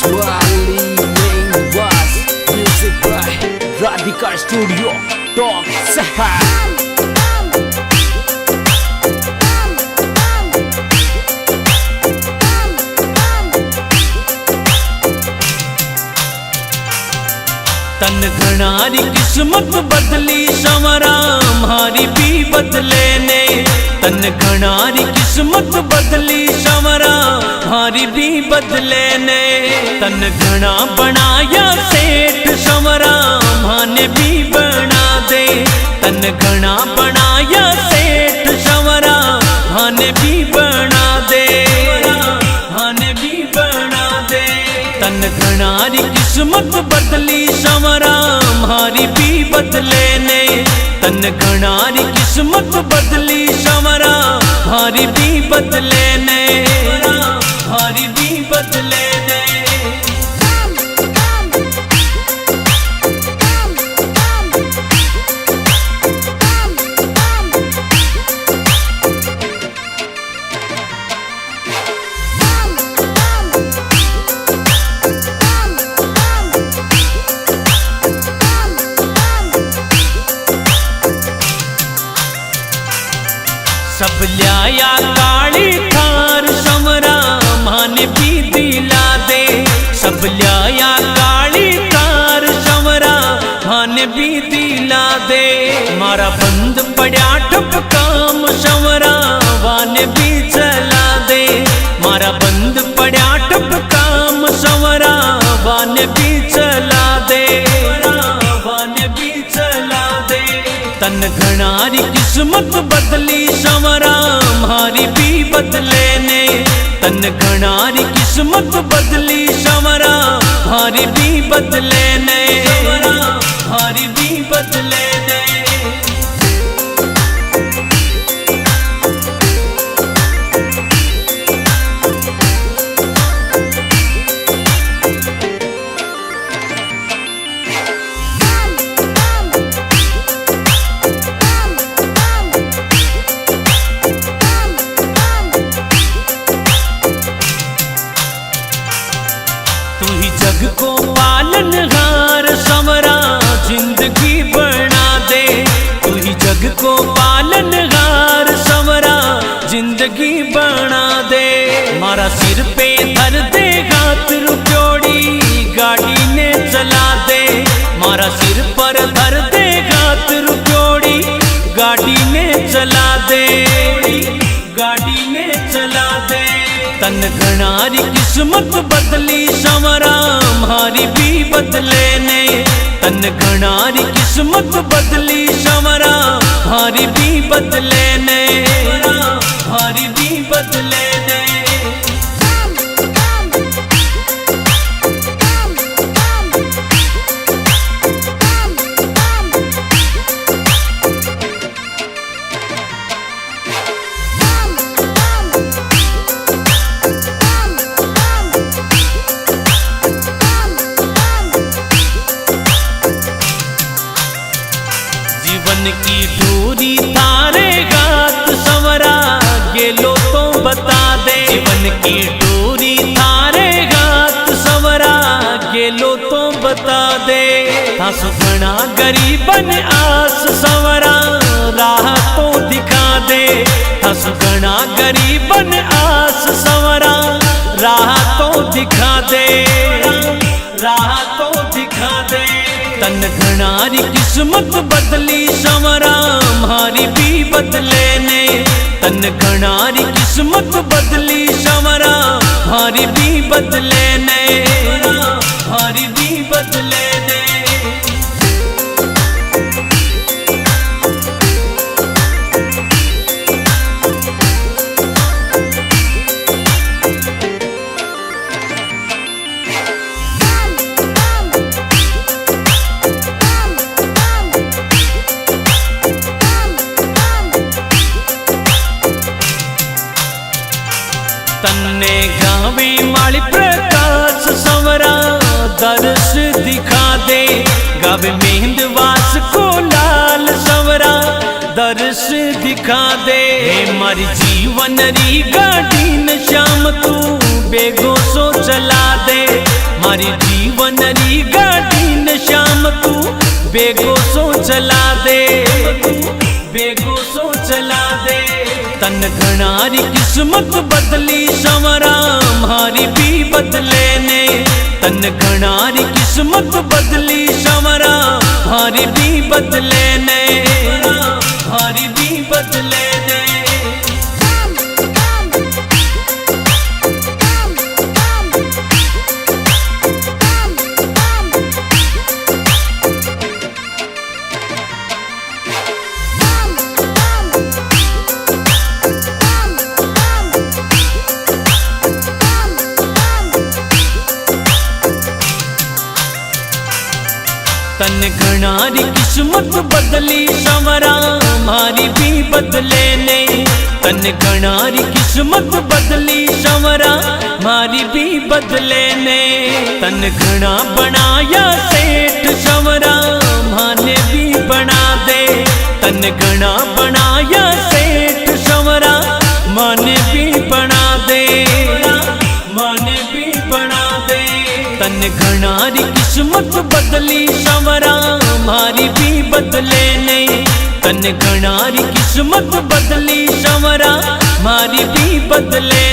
Wally main was music by Radhika Studio Talk Sahar. तन घनारी किस्मत बदली संवरा हमारी भी बदले ने। तन घनारी किस्मत बदली संवरा हमारी भी बदले ने। तन घना बनाया सेठ संवरा माने भी बना दे। तन घना बनाया सेठ संवरा माने भी बना दे। माने भी बना दे। तन घनारी किस्मत बदली संवरा हमारी भी बदले ने। तन घनारी किस्मत बदली संवरा हमारी भी बदले ने। हमारी भी बदले ने। सब लिया काली थार संवरा माने भी दिला दे। सब लिया काली थार संवरा माने भी दिला दे। मारा बंद पड़ा ठप काम संवरा वाने भी चला दे। मारा बंद पड़ा ठप काम संवरा वाने भी चला दे। वाने भी चला दे। तन घनारी किस्मत बदली संवरा हमारी भी बदले ने। तन घनारी किस्मत बदली संवरा हमारी भी बदले ने। हमारी भी बदले ने। जग को पालनहार संवरा जिंदगी बना दे। तू ही जग को पालनहार संवरा जिंदगी बना दे। मारा सिर पे धर दे हाथ रुपयोड़ी गाड़ी ने चला दे। मारा सिर पर धर दे हाथ रुपयोड़ी गाड़ी ने चला दे। गाड़ी ने चला दे। तन घनारी किस्मत बदली संवरा हमारी भी बदले ने। तन घनारी किस्मत बदली संवरा हमारी भी बदले ने। हमारी भी बदले ने। जीवन की दूरी तारे गात संवरा गेलो तो बता दे। जीवन की दूरी तारे गात संवरा गेलो तो बता दे। थासु घना गरीबन आस संवरा राह तो दिखा दे। थासु घना गरीबन आस संवरा राह तो दिखा दे। राह तो दिखा दे। तन घनारी किस्मत बदली संवरा हमारी भी बदले ने। तन घनारी किस्मत बदली संवरा हमारी भी बदले ने। हमारी भी बदले ने। तन्ने गावे माली प्रकाश संवरा दर्श दिखा दे। गावे मेहंदवास को लाल संवरा दर्श दिखा दे। मारी जीवन री गाड़ी न श्याम तू बेगो सो चला दे। मारी जीवन री गाड़ी न श्याम तू बेगो सो चला दे, बेगो सो चला दे। तन घणारी किस्मत बदली संवरा मारी भी बदले ने। तन घणारी किस्मत बदली संवरा मारी भी बदले ने, मारी भी बदले ने। तन घणारी किस्मत बदली संवरा मारी भी बदले ने। तन घणारी किस्मत बदली संवरा मारी भी बदले ने। तन घना बनाया सेठ संवरा माने भी बना दे। तन घना बनाया सेठ संवरा माने भी बना दे, माने भी बना दे। तन घणारी किस्मत बदली संवरा मारी भी बदले ने। तन घणारी किस्मत बदली संवरा मारी भी बदले